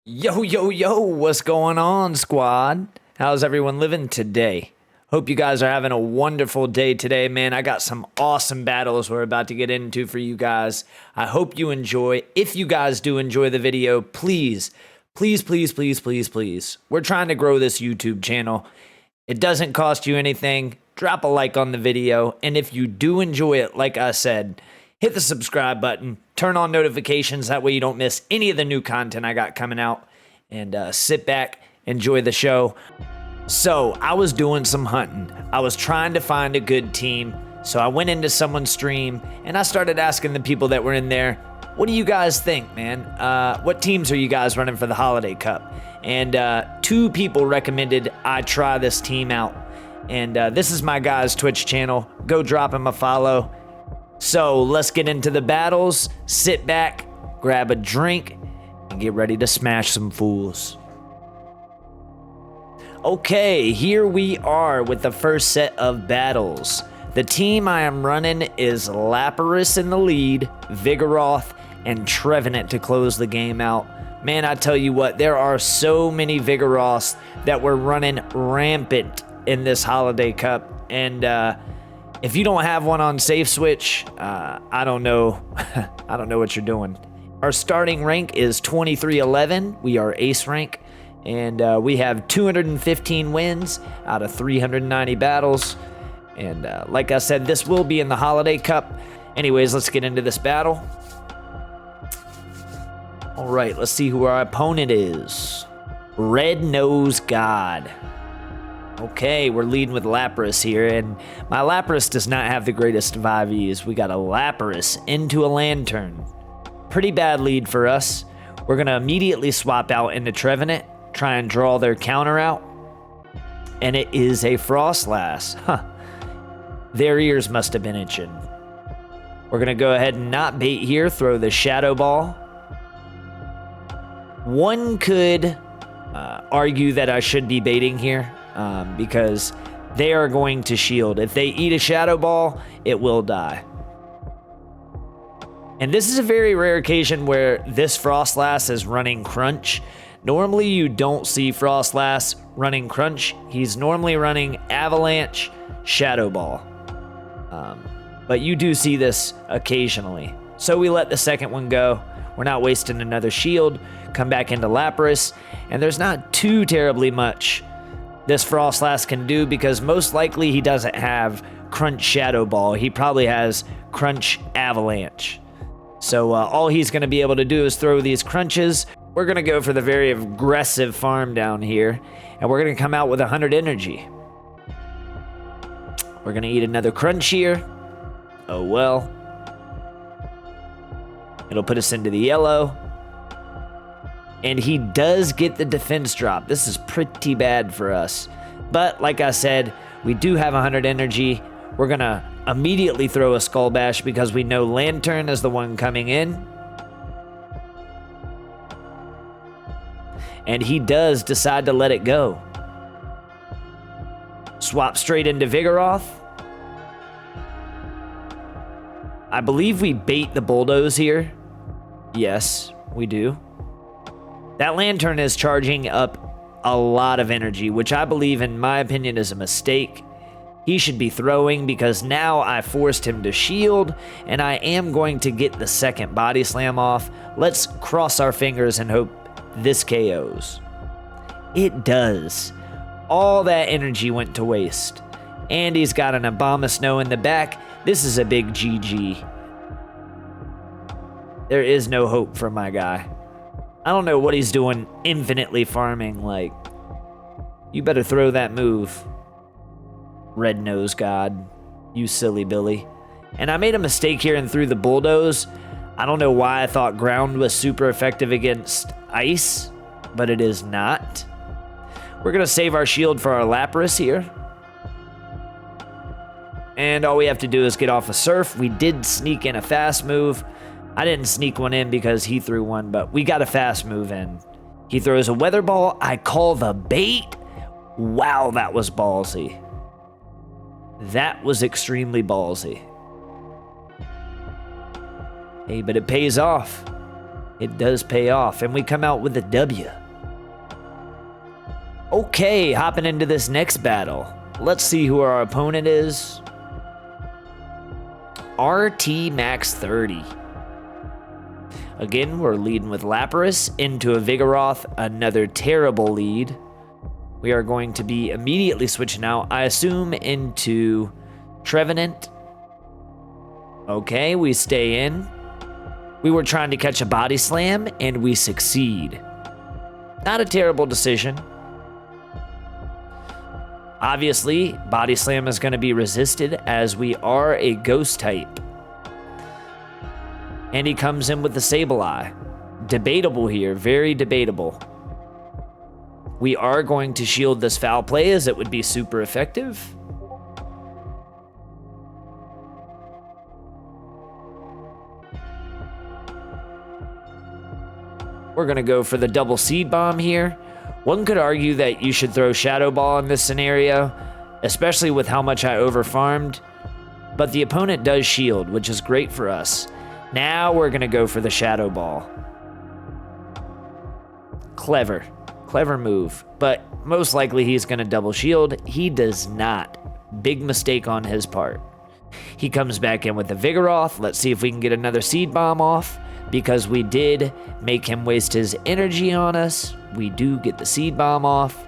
Yo, yo, yo, what's going on, squad? How's everyone living today? Hope you guys are having a wonderful day today, man. I got some awesome battles we're about to get into for you guys. I hope you enjoy. If you guys do enjoy the video, please, please, please, please, please, please. We're trying to grow this YouTube channel. It doesn't cost you anything. Drop a like on the video. And if you do enjoy it, like I said, hit the subscribe button, turn on notifications. That way you don't miss any of the new content I got coming out. And sit back, enjoy the show. So I was doing some hunting. I was trying to find a good team. So I went into someone's stream and I started asking the people that were in there, what do you guys think, man? What teams are you guys running for the Holiday Cup? And two people recommended I try this team out. And this is my guy's Twitch channel. Go drop him a follow. So let's get into the battles. Sit back, grab a drink, and get ready to smash some fools. Okay, here we are with the first set of battles. The team I am running is Lapras in the lead, Vigoroth, and Trevenant to close the game out. Man, I tell you what, there are so many Vigoroths that were running rampant in this Holiday Cup. And if you don't have one on Safe Switch, I don't know. I don't know what you're doing. Our starting rank is 2311. We are ace rank. And we have 215 wins out of 390 battles. And like I said, this will be in the Holiday Cup. Anyways, let's get into this battle. All right, let's see who our opponent is. Red Nose God. Okay, we're leading with Lapras here, and my Lapras does not have the greatest of IVs. We got a Lapras into a Lantern. Pretty bad lead for us. We're going to immediately swap out into Trevenant, try and draw their counter out. And it is a Frostlass. Huh. Their ears must have been itching. We're going to go ahead and not bait here, throw the Shadow Ball. One could argue that I should be baiting here because they are going to shield. If they eat a Shadow Ball, it will die. And this is a very rare occasion where this Frostlass is running Crunch. Normally you don't see Frostlass running Crunch. He's normally running Avalanche, Shadow Ball. But you do see this occasionally. So we let the second one go. We're not wasting another shield. Come back into Lapras. And there's not too terribly much this Frostlass can do because most likely he doesn't have Crunch Shadow Ball. He probably has Crunch Avalanche. So all he's going to be able to do is throw these crunches. We're going to go for the very aggressive farm down here. And we're going to come out with 100 energy. We're going to eat another crunch here. Oh well. It'll put us into the yellow. And he does get the defense drop. This is pretty bad for us. But like I said, we do have 100 energy. We're going to immediately throw a Skull Bash because we know Lantern is the one coming in. And he does decide to let it go. Swap straight into Vigoroth. I believe we bait the Bulldoze here. Yes, we do. That Lantern is charging up a lot of energy, which I believe, in my opinion, is a mistake. He should be throwing because now I forced him to shield, and I am going to get the second Body Slam off. Let's cross our fingers and hope this KOs. It does. All that energy went to waste. And he's got an Abomasnow in the back. This is a big GG. There is no hope for my guy. I don't know what he's doing infinitely farming. Like, you better throw that move, Red Nose God. You silly Billy. And I made a mistake here and threw the Bulldoze. I don't know why I thought ground was super effective against ice, but it is not. We're going to save our shield for our Lapras here. And all we have to do is get off a Surf. We did sneak in a fast move. I didn't sneak one in because he threw one, but we got a fast move in. He throws a Weather Ball. I call the bait. Wow, that was ballsy. That was extremely ballsy. Hey, but it pays off. It does pay off, and we come out with a W. Okay, hopping into this next battle. Let's see who our opponent is. RT Max 30. Again, we're leading with Lapras into a Vigoroth, another terrible lead. We are going to be immediately switching out, I assume, into Trevenant. Okay, we stay in. We were trying to catch a Body Slam, and we succeed. Not a terrible decision. Obviously, Body Slam is going to be resisted as we are a Ghost type. And he comes in with the Sableye. Debatable here, very debatable. We are going to shield this foul play as it would be super effective. We're going to go for the double Seed Bomb here. One could argue that you should throw Shadow Ball in this scenario, especially with how much I overfarmed. But the opponent does shield, which is great for us. Now we're going to go for the Shadow Ball. Clever. Clever move. But most likely he's going to double shield. He does not. Big mistake on his part. He comes back in with the Vigoroth. Let's see if we can get another Seed Bomb off, because we did make him waste his energy on us. We do get the Seed Bomb off.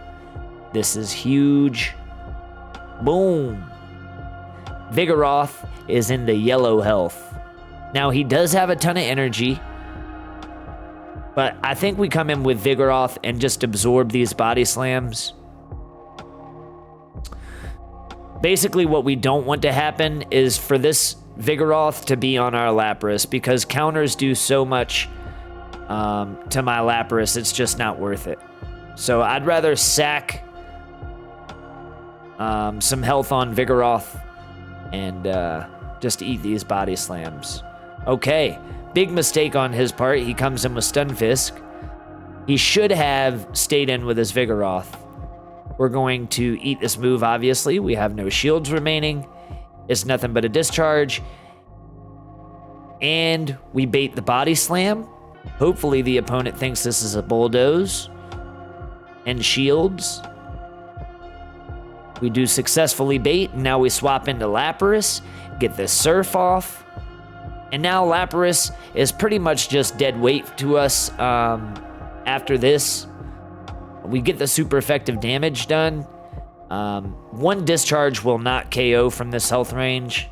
This is huge. Boom. Vigoroth is in the yellow health. Now, he does have a ton of energy, but I think we come in with Vigoroth and just absorb these Body Slams. Basically, what we don't want to happen is for this Vigoroth to be on our Lapras, because counters do so much to my Lapras, it's just not worth it. So I'd rather sack some health on Vigoroth and just eat these Body Slams. Okay, big mistake on his part. He comes in with Stunfisk. He should have stayed in with his Vigoroth. We're going to eat this move, obviously. We have no shields remaining. It's nothing but a discharge. And we bait the Body Slam. Hopefully the opponent thinks this is a Bulldoze and shields. We do successfully bait, and now we swap into Lapras, get the Surf off. And now Lapras is pretty much just dead weight to us after this. We get the super effective damage done. One discharge will not KO from this health range.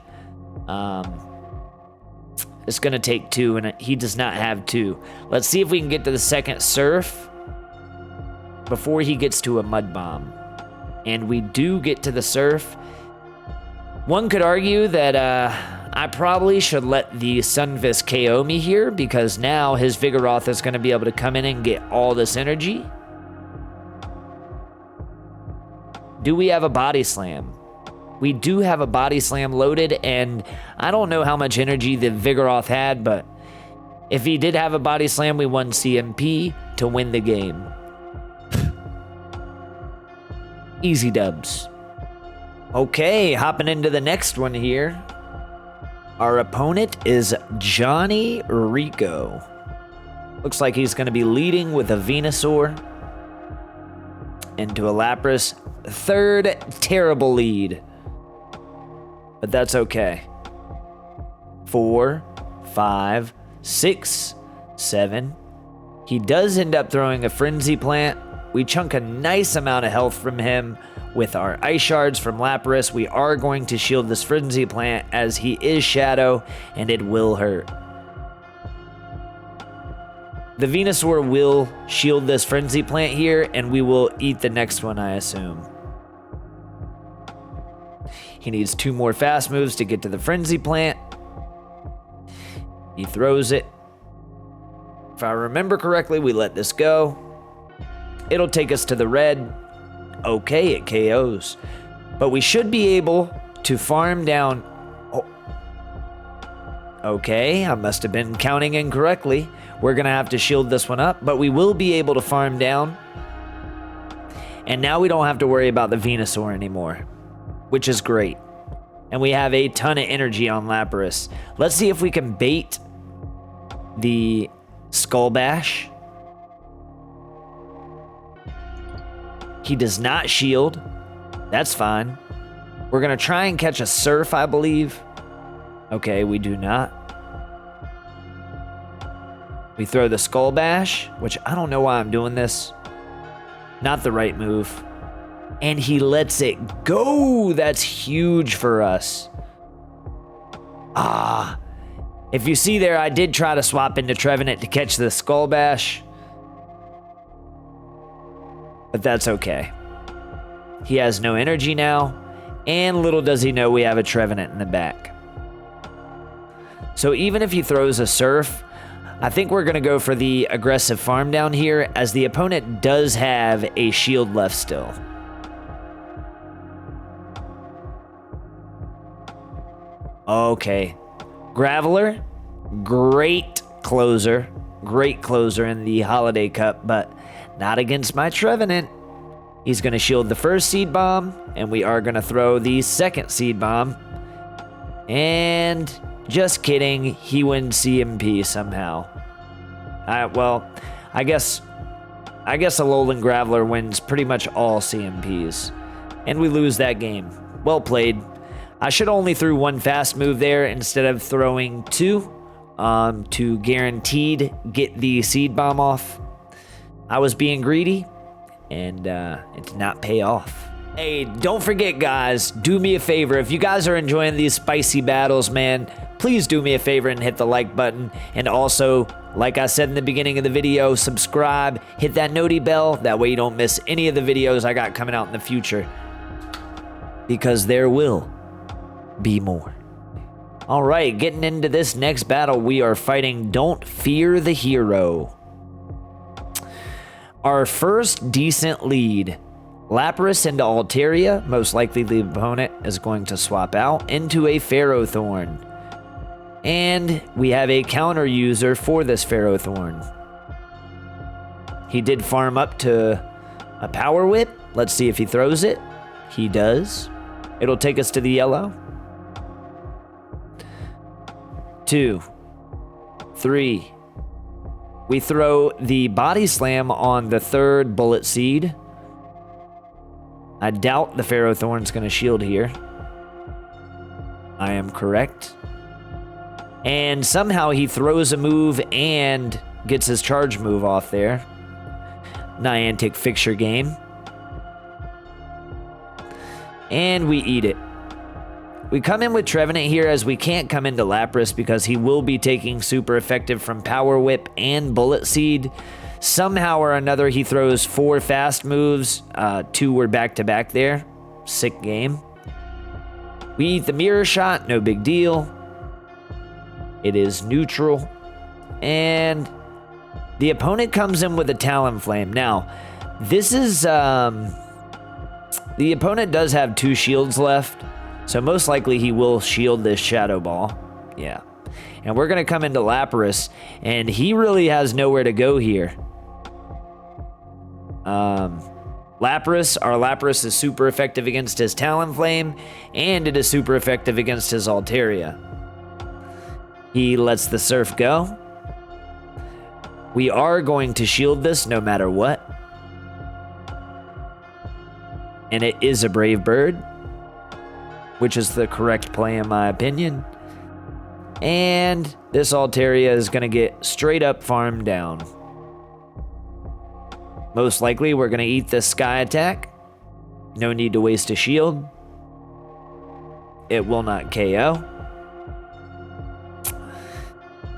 It's going to take two, and he does not have two. Let's see if we can get to the second Surf before he gets to a Mud Bomb. And we do get to the Surf. One could argue that I probably should let the Stunfisk KO me here, because now his Vigoroth is going to be able to come in and get all this energy. Do we have a Body Slam? We do have a Body Slam loaded, and I don't know how much energy the Vigoroth had, but if he did have a Body Slam, we won CMP to win the game. Easy dubs. Okay, hopping into the next one here. Our opponent is Johnny Rico. Looks like he's going to be leading with a Venusaur into a Lapras. Third terrible lead. But that's okay. 4, 5, 6, 7. He does end up throwing a Frenzy Plant. We chunk a nice amount of health from him with our Ice Shards from Lapras. We are going to shield this Frenzy Plant as he is Shadow, and it will hurt. The Venusaur will shield this Frenzy Plant here, and we will eat the next one, I assume. He needs 2 more fast moves to get to the Frenzy Plant. He throws it. If I remember correctly, we let this go. It'll take us to the red. Okay, it KOs. But we should be able to farm down. Oh. Okay, I must have been counting incorrectly. We're going to have to shield this one up, but we will be able to farm down. And now we don't have to worry about the Venusaur anymore, which is great. And we have a ton of energy on Lapras. Let's see if we can bait the Skull Bash. He does not shield. That's fine. We're going to try and catch a Surf, I believe. Okay, we do not. We throw the Skull Bash, which I don't know why I'm doing this. Not the right move. And he lets it go. That's huge for us. Ah. If you see there, I did try to swap into Trevenant to catch the Skull Bash. But that's okay. He has no energy now. And little does he know we have a Trevenant in the back. So even if he throws a Surf, I think we're going to go for the aggressive farm down here, as the opponent does have a shield left still. Okay. Graveler, great closer in the Holiday Cup, but not against my Trevenant. He's going to shield the first Seed Bomb, and we are going to throw the second Seed Bomb. And just kidding, he wins CMP somehow. Well, I guess Alolan Graveler wins pretty much all CMPs, and we lose that game. Well played. I should only threw one fast move there instead of throwing two to guaranteed get the Seed Bomb off. I was being greedy, and it did not pay off. Hey, don't forget, guys, do me a favor. If you guys are enjoying these spicy battles, man, please do me a favor and hit the like button. And also, like I said in the beginning of the video, subscribe, hit that noti bell. That way you don't miss any of the videos I got coming out in the future, because there will be more. All right, getting into this next battle, we are fighting Don't Fear the Hero. Our first decent lead. Lapras into Altaria. Most likely the opponent is going to swap out into a Ferrothorn. And we have a counter user for this Ferrothorn. He did farm up to a Power Whip. Let's see if he throws it. He does. It'll take us to the yellow. 2, 3. We throw the Body Slam on the third Bullet Seed. I doubt the Ferrothorn's going to shield here. I am correct. And somehow he throws a move and gets his charge move off there. Niantic Fixture Game. And we eat it. We come in with Trevenant here, as we can't come into Lapras because he will be taking super effective from Power Whip and Bullet Seed. Somehow or another, he throws 4 fast moves. 2 were back-to-back there. Sick game. We eat the Mirror Shot, no big deal. It is neutral. And the opponent comes in with a Talonflame. Now, this is... the opponent does have 2 shields left. So most likely he will shield this Shadow Ball. Yeah. And we're going to come into Lapras, and he really has nowhere to go here. Lapras, our Lapras is super effective against his Talonflame, and it is super effective against his Altaria. He lets the Surf go. We are going to shield this no matter what. And it is a Brave Bird, which is the correct play in my opinion. And this Altaria is going to get straight up farmed down. Most likely we're going to eat this Sky Attack. No need to waste a shield. It will not KO.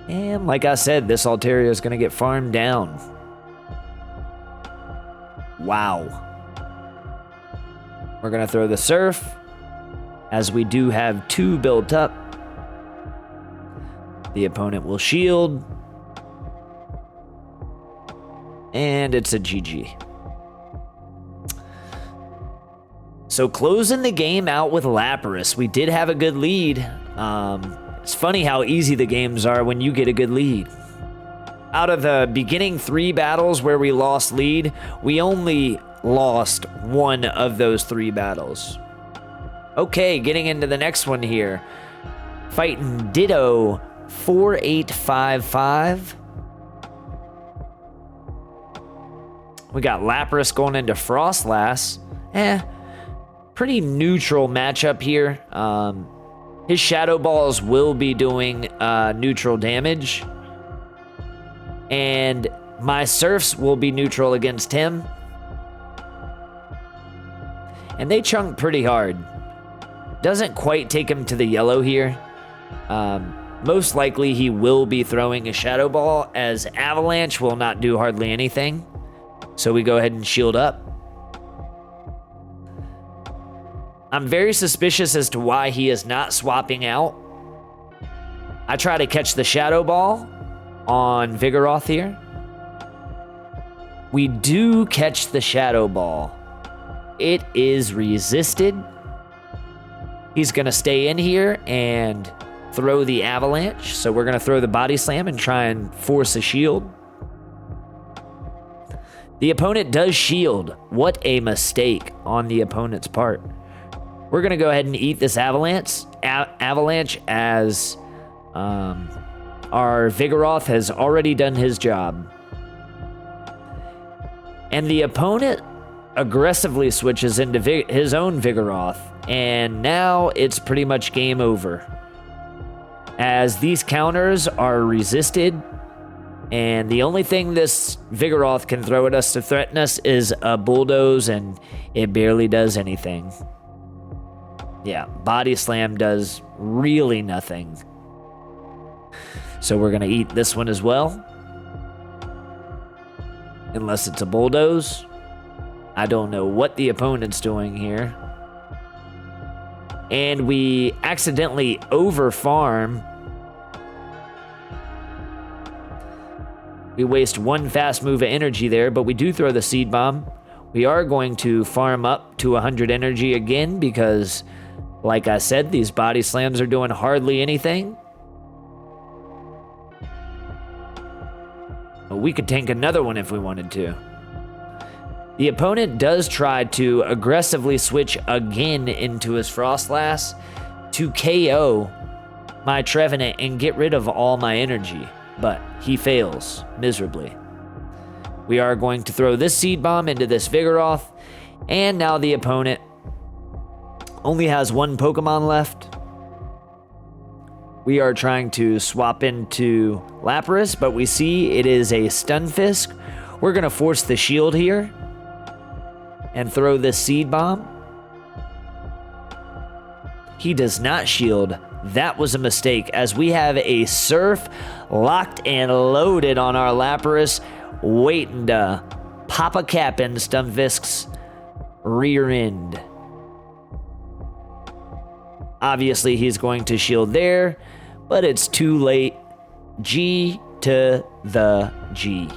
And like I said, this Altaria is going to get farmed down. Wow. We're going to throw the Surf, as we do have 2 built up. The opponent will shield. And it's a GG. So closing the game out with Lapras. We did have a good lead. It's funny how easy the games are when you get a good lead. Out of the beginning 3 battles where we lost lead, we only lost 1 of those 3 battles. Okay, getting into the next one here. Fighting Ditto 4855. We got Lapras going into Frostlass. Pretty neutral matchup here. His Shadow Balls will be doing neutral damage. And my Surfs will be neutral against him. And they chunk pretty hard. Doesn't quite take him to the yellow here. Most likely he will be throwing a Shadow Ball, as Avalanche will not do hardly anything. So we go ahead and shield up. I'm very suspicious as to why he is not swapping out. I try to catch the Shadow Ball on Vigoroth here. We do catch the Shadow Ball. It is resisted. He's going to stay in here and throw the Avalanche. So we're going to throw the Body Slam and try and force a shield. The opponent does shield. What a mistake on the opponent's part. We're going to go ahead and eat this Avalanche as our Vigoroth has already done his job. And the opponent aggressively switches into his own Vigoroth. And now it's pretty much game over, as these counters are resisted. And the only thing this Vigoroth can throw at us to threaten us is a Bulldoze, and it barely does anything. Yeah, Body Slam does really nothing. So we're going to eat this one as well. Unless it's a Bulldoze. I don't know what the opponent's doing here. And we accidentally over-farm. We waste one fast move of energy there, but we do throw the Seed Bomb. We are going to farm up to 100 energy again because, like I said, these Body Slams are doing hardly anything. We could tank another one if we wanted to. The opponent does try to aggressively switch again into his Frostlass to KO my Trevenant and get rid of all my energy, but he fails miserably. We are going to throw this Seed Bomb into this Vigoroth, and now the opponent only has one Pokemon left. We are trying to swap into Lapras, but we see it is a Stunfisk. We're going to force the shield here and throw this Seed Bomb. He does not shield. That was a mistake, as we have a Surf locked and loaded on our Lapras, waiting to pop a cap in Stunfisk's rear end. Obviously, he's going to shield there, but it's too late. G to the G.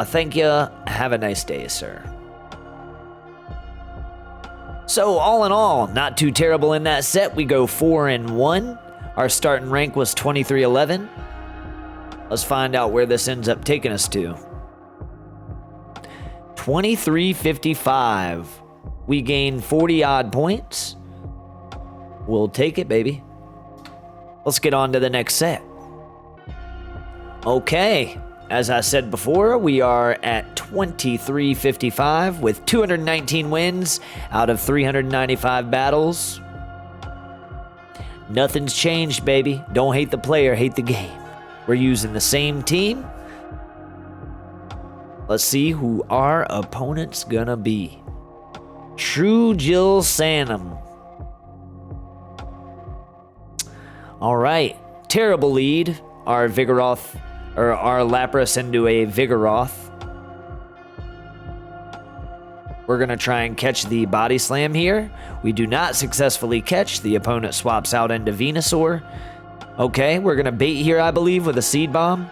Thank you. Have a nice day, sir. So, all in all, not too terrible in that set. We go 4-1. Our starting rank was 2311. Let's find out where this ends up taking us to. 2355. We gain 40-odd points. We'll take it, baby. Let's get on to the next set. Okay. As I said before, we are at 2355 with 219 wins out of 395 battles. Nothing's changed, baby. Don't hate the player, hate the game. We're using the same team. Let's see who our opponent's gonna be. True Jill Sanum. All right, terrible lead. Our Vigoroth, or our Lapras into a Vigoroth. We're gonna try and catch the Body Slam here. We do not successfully catch. The opponent swaps out into Venusaur. Okay, we're gonna bait here, I believe, with a Seed Bomb,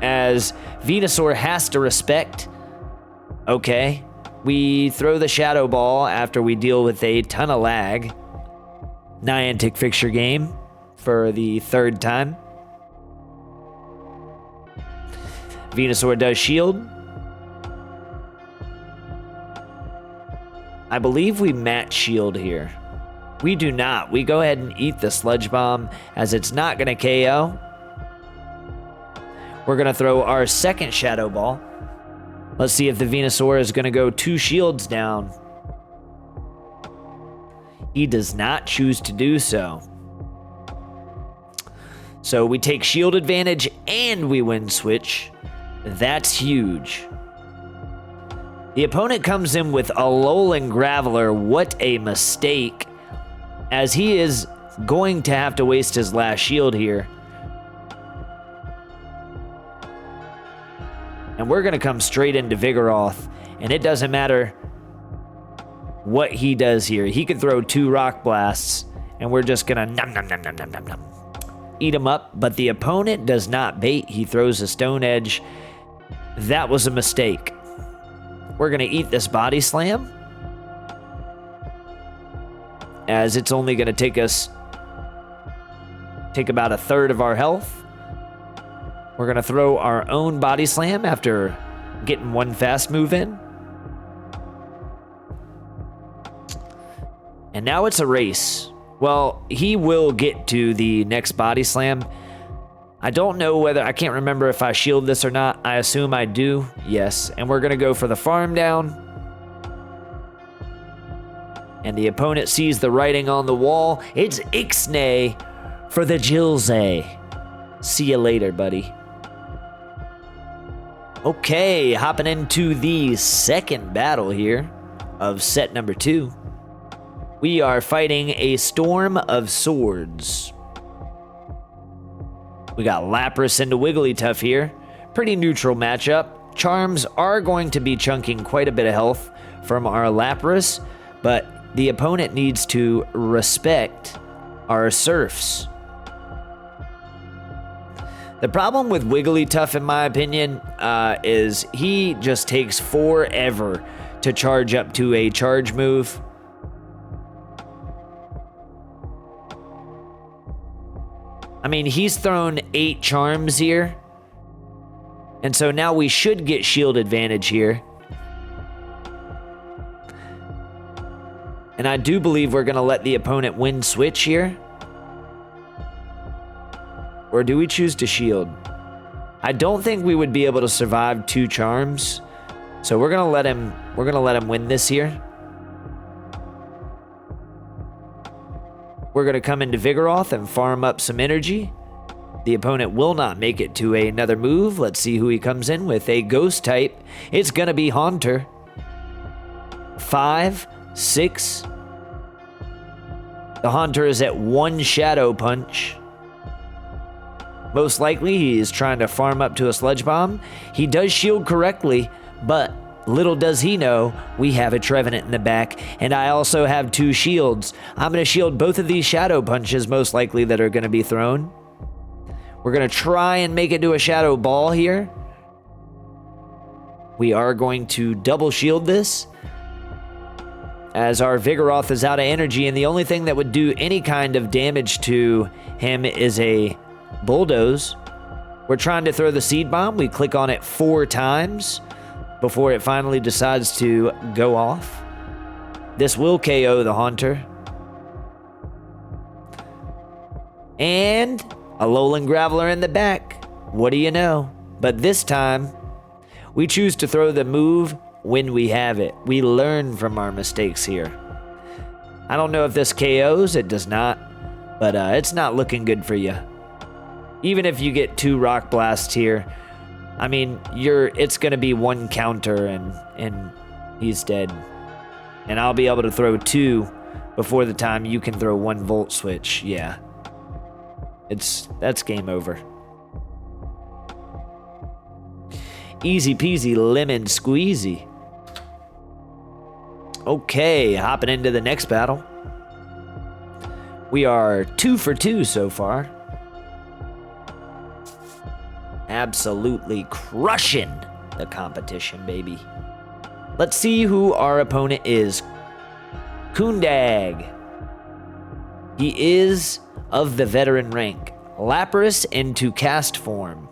as Venusaur has to respect. Okay, we throw the Shadow Ball after we deal with a ton of lag. Niantic fixture game for the third time. Venusaur does shield. I believe we match shield here. We do not. We go ahead and eat the Sludge Bomb, as it's not going to KO. We're going to throw our second Shadow Ball. Let's see if the Venusaur is going to go 2 shields down. He does not choose to do so. So we take shield advantage and we win switch. That's huge. The opponent comes in with Alolan Graveler. What a mistake, as he is going to have to waste his last shield here. And we're going to come straight into Vigoroth, and it doesn't matter what he does here. He could throw 2 Rock Blasts, and we're just going to eat him up. But the opponent does not bait. He throws a Stone Edge. That was a mistake. We're going to eat this Body Slam, as it's only going to take about a third of our health. We're going to throw our own Body Slam after getting 1 fast move in. And now it's a race. Well, he will get to the next Body Slam. I don't know whether, I can't remember if I shield this or not. I assume I do. Yes. And we're going to go for the farm down. And the opponent sees the writing on the wall. It's Ixnay for the Jilze. See you later, buddy. Okay, hopping into the second battle here of set number 2. We are fighting a Storm of Swords. We got Lapras into Wigglytuff here. Pretty neutral matchup. Charms are going to be chunking quite a bit of health from our Lapras, but the opponent needs to respect our Surfs. The problem with Wigglytuff, in my opinion, is he just takes forever to charge up to a charge move. I mean, he's thrown 8 charms here. And so now we should get shield advantage here. And I do believe we're going to let the opponent win switch here. Or do we choose to shield? I don't think we would be able to survive 2 charms. So we're going to let him win this here. We're going to come into Vigoroth and farm up some energy. The opponent will not make it to another move. Let's see who he comes in with. A Ghost type. It's going to be Haunter. 5, 6. The Haunter is at 1 Shadow Punch. Most likely he is trying to farm up to a Sludge Bomb. He does shield correctly, but little does he know, we have a Trevenant in the back, and I also have 2 shields. I'm going to shield both of these Shadow Punches, most likely, that are going to be thrown. We're going to try and make it to a Shadow Ball here. We are going to double shield this, as our Vigoroth is out of energy, and the only thing that would do any kind of damage to him is a Bulldoze. We're trying to throw the Seed Bomb. We click on it 4 times before it finally decides to go off. This will KO the Haunter. And a Alolan Graveler in the back. What do you know? But this time, we choose to throw the move when we have it. We learn from our mistakes here. I don't know if this KOs. It does not. But it's not looking good for you. Even if you get 2 Rock Blasts here, I mean, it's going to be 1 counter and he's dead. And I'll be able to throw 2 before the time you can throw 1 Volt Switch. Yeah. That's game over. Easy peasy lemon squeezy. Okay, hopping into the next battle. We are 2 for 2 so far. Absolutely crushing the competition, baby. Let's see who our opponent is. Kundag. He is of the veteran rank. Lapras into Cast Form.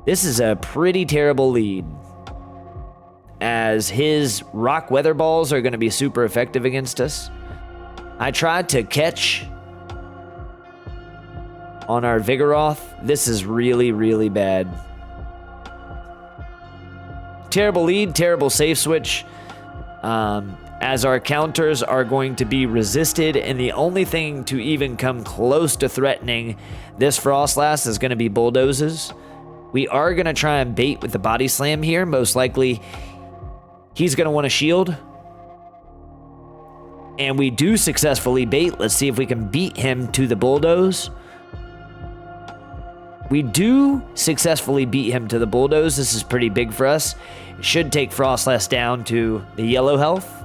This is a pretty terrible lead, as his Rock Weather Balls are going to be super effective against us. I tried to catch on our Vigoroth. This is really, really bad. Terrible lead, terrible safe switch. As our counters are going to be resisted, and the only thing to even come close to threatening this Froslass is going to be bulldozes. We are going to try and bait with the body slam here. Most likely, he's going to want to shield. And we do successfully bait. Let's see if we can beat him to the bulldoze. We do successfully beat him to the bulldoze. This is pretty big for us. It should take Froslass down to the yellow health.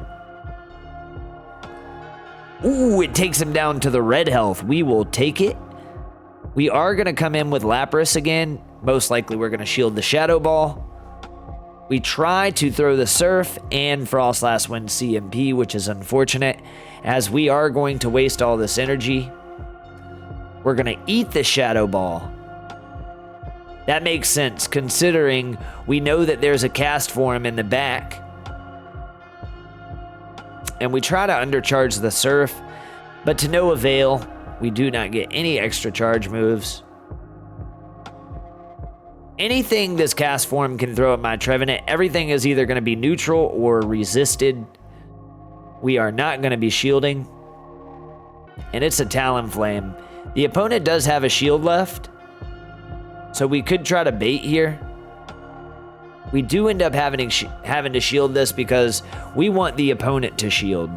Ooh, it takes him down to the red health. We will take it. We are going to come in with Lapras again. Most likely we're going to shield the Shadow Ball. We try to throw the Surf, and Froslass wins CMP, which is unfortunate, as we are going to waste all this energy. We're going to eat the Shadow Ball. That makes sense, considering we know that there's a cast form in the back. And we try to undercharge the Surf, but to no avail. We do not get any extra charge moves. Anything this cast form can throw at my Trevenant, everything is either going to be neutral or resisted. We are not going to be shielding. And it's a Talonflame. The opponent does have a shield left, so we could try to bait here. We do end up having to shield this because we want the opponent to shield.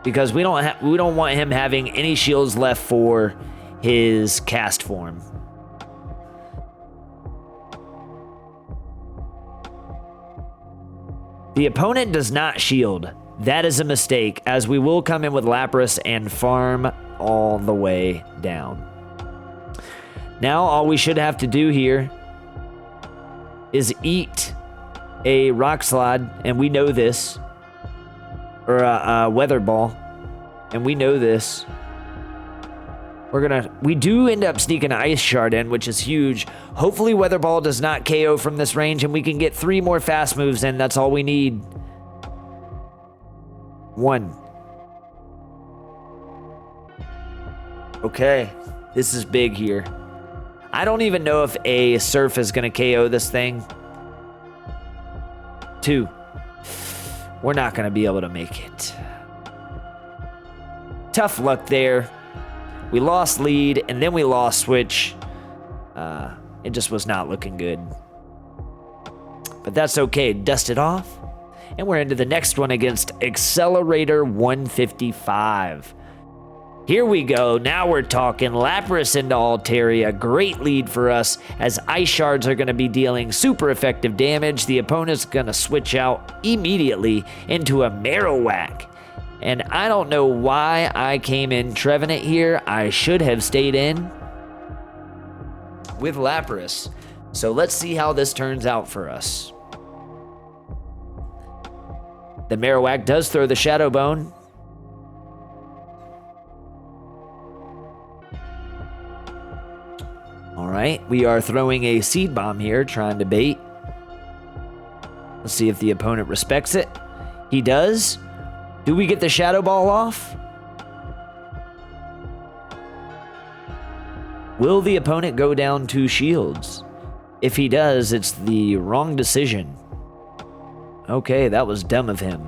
Because we don't want him having any shields left for his cast form. The opponent does not shield. That is a mistake, as we will come in with Lapras and farm all the way down. Now all we should have to do here is eat a Rock Slide, and we know this. Or a Weather Ball, and we know this. We do end up sneaking an Ice Shard in, which is huge. Hopefully Weather Ball does not KO from this range, and we can get 3 more fast moves in. That's all we need. 1. Okay, this is big here. I don't even know if a Surf is going to KO this thing. 2. We're not going to be able to make it. Tough luck there. We lost lead, and then we lost switch. It just was not looking good. But that's okay. Dust it off. And we're into the next one against Accelerator 155. Here we go. Now we're talking. Lapras into Altaria. Great lead for us, as Ice Shards are going to be dealing super effective damage. The opponent's going to switch out immediately into a Marowak. And I don't know why I came in Trevenant here. I should have stayed in with Lapras. So let's see how this turns out for us. The Marowak does throw the Shadow Bone. All right, we are throwing a Seed Bomb here, trying to bait. Let's see if the opponent respects it. He does. Do we get the Shadow Ball off? Will the opponent go down 2 shields? If he does, it's the wrong decision. Okay, that was dumb of him.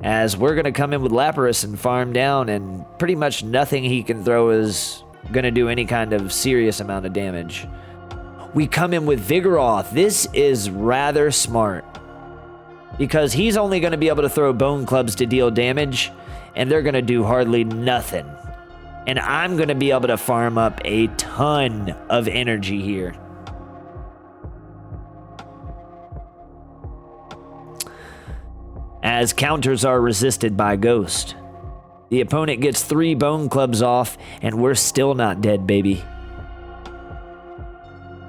As we're going to come in with Lapras and farm down, and pretty much nothing he can throw is going to do any kind of serious amount of damage. We come in with Vigoroth. This is rather smart, because he's only going to be able to throw Bone Clubs to deal damage, and they're going to do hardly nothing. And I'm going to be able to farm up a ton of energy here. As counters are resisted by Ghost. The opponent gets 3 Bone Clubs off, and we're still not dead, baby.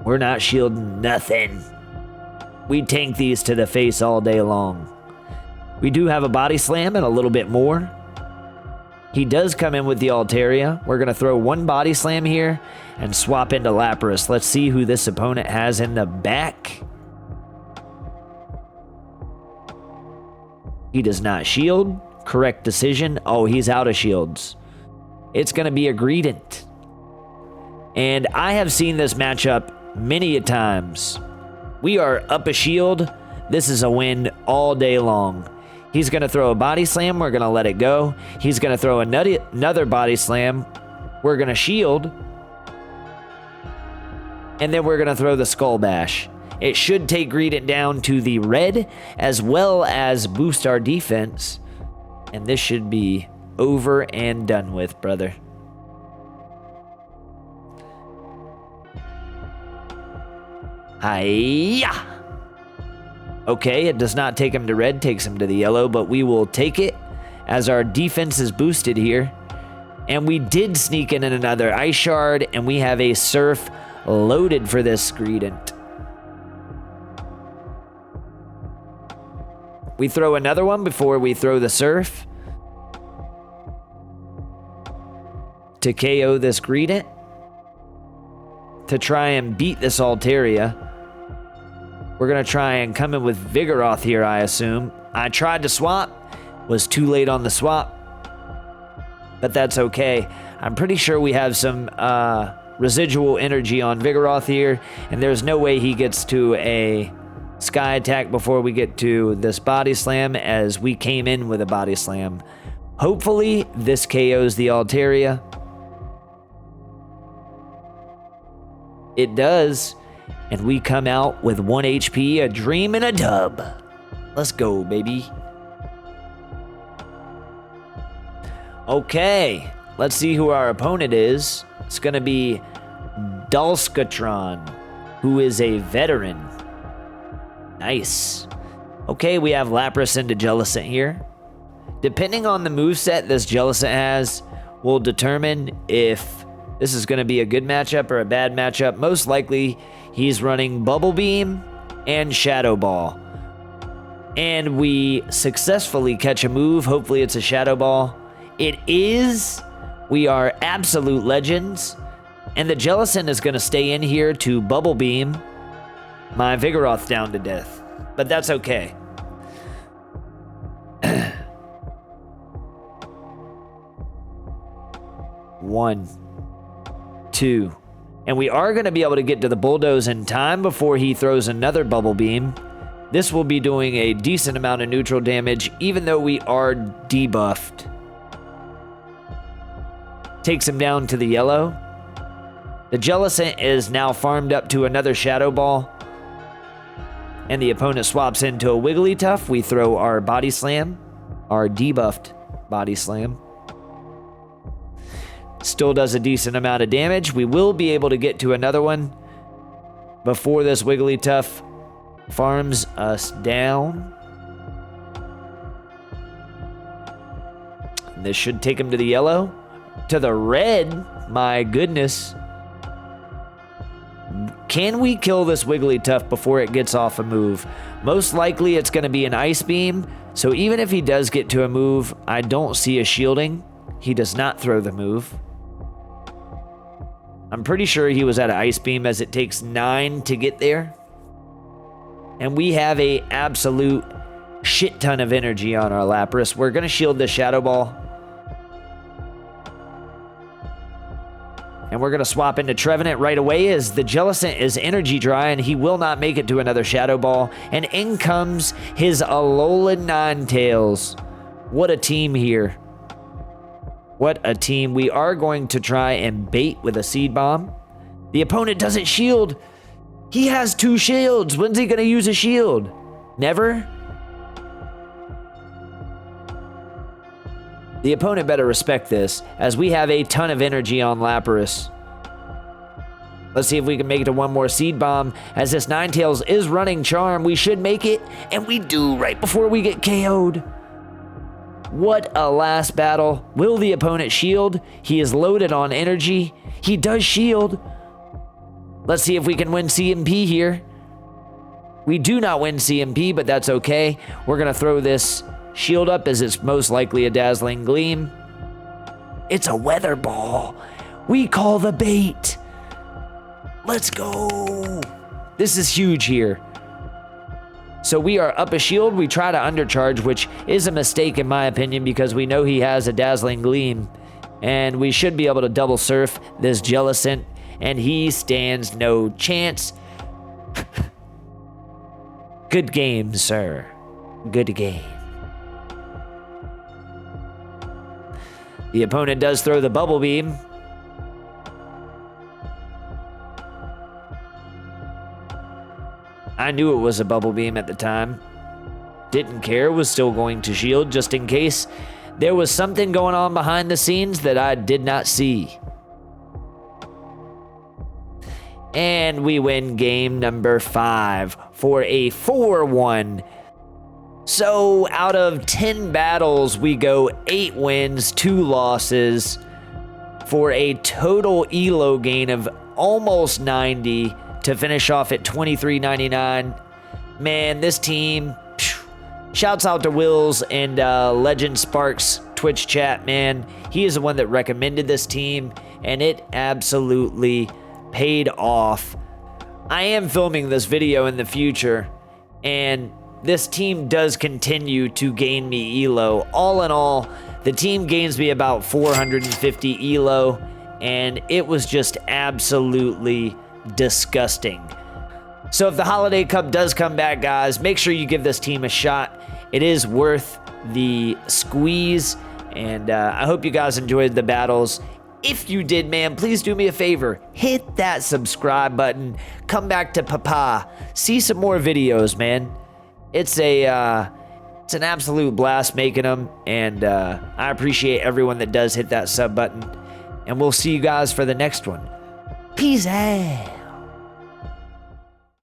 We're not shielding nothing. We tank these to the face all day long. We do have a Body Slam and a little bit more. He does come in with the Altaria. We're going to throw 1 Body Slam here and swap into Lapras. Let's see who this opponent has in the back. He does not shield. Correct decision. Oh, he's out of shields. It's going to be a Greedent. And I have seen this matchup many a times. We are up a shield. This is a win all day long. He's going to throw a body slam. We're going to let it go. He's going to throw another body slam. We're going to shield. And then we're going to throw the skull bash. It should take Greedent down to the red, as well as boost our defense. And this should be over and done with, brother. Hiya! Okay, it does not take him to red, takes him to the yellow, but we will take it as our defense is boosted here. And we did sneak in another Ice Shard, and we have a Surf loaded for this Greedent. We throw another one before we throw the Surf to KO this Greedent, to try and beat this Altaria. We're going to try and come in with Vigoroth here, I assume. I tried to swap, was too late on the swap, but that's okay. I'm pretty sure we have some residual energy on Vigoroth here, and there's no way he gets to a Sky Attack before we get to this Body Slam, as we came in with a Body Slam. Hopefully, this KOs the Altaria. It does. And we come out with 1 HP, a dream, and a dub. Let's go, baby. Okay, let's see who our opponent is. It's going to be Dulskatron, who is a veteran. Nice. Okay, we have Lapras into Jellicent here. Depending on the moveset this Jellicent has, will determine if this is going to be a good matchup or a bad matchup. Most likely, he's running Bubble Beam and Shadow Ball. And we successfully catch a move. Hopefully it's a Shadow Ball. It is. We are absolute legends. And the Jellicent is going to stay in here to Bubble Beam my Vigoroth down to death. But that's okay. One, two. And we are going to be able to get to the Bulldoze in time before he throws another Bubble Beam. This will be doing a decent amount of neutral damage, even though we are debuffed. Takes him down to the yellow. The Jellicent is now farmed up to another Shadow Ball. And the opponent swaps into a Wigglytuff. We throw our Body Slam, our debuffed Body Slam. Still does a decent amount of damage. We will be able to get to another one before this Wigglytuff farms us down. This should take him to the yellow. To the red. My goodness. Can we kill this Wigglytuff before it gets off a move? Most likely it's going to be an Ice Beam. So even if he does get to a move, I don't see a shielding. He does not throw the move. I'm pretty sure he was at an Ice Beam, as it takes 9 to get there. And we have a absolute shit ton of energy on our Lapras. We're going to shield the Shadow Ball. And we're going to swap into Trevenant right away, as the Jellicent is energy dry and he will not make it to another Shadow Ball. And in comes his Alolan Ninetales. What a team here. What a team. We are going to try and bait with a Seed Bomb. The opponent doesn't shield. He has 2 shields. When's he going to use a shield? Never? The opponent better respect this, as we have a ton of energy on Lapras. Let's see if we can make it to one more Seed Bomb, as this Ninetales is running Charm. We should make it, and we do right before we get KO'd. What a last battle. Will the opponent shield? He is loaded on energy. He does shield. Let's see if we can win CMP here. We do not win CMP, but that's okay. We're going to throw this shield up, as it's most likely a Dazzling Gleam. It's a Weather Ball. We call the bait. Let's go. This is huge here. So we are up a shield. We try to undercharge, which is a mistake in my opinion, because we know he has a Dazzling Gleam. And we should be able to double surf this Jellicent, and he stands no chance. Good game, sir. Good game. The opponent does throw the bubble beam. I knew it was a bubble beam at the time. Didn't care, was still going to shield just in case there was something going on behind the scenes that I did not see. And we win game number 5 for a 4-1. So out of 10 battles, we go 8 wins, 2 losses for a total elo gain of almost 90 to finish off at 2399. Man, this team, shouts out to Wills and Legend Sparks Twitch chat, man. He is the one that recommended this team, and it absolutely paid off. I am filming this video in the future, and this team does continue to gain me elo. All in all, the team gains me about 450 elo, and it was just absolutely disgusting. So if the Holiday Cup does come back, guys, make sure you give this team a shot. It is worth the squeeze, and I hope you guys enjoyed the battles. If you did, man, please do me a favor. Hit that subscribe button. Come back to Papa. See some more videos, man. It's an absolute blast making them, and I appreciate everyone that does hit that sub button. And we'll see you guys for the next one. Peace out.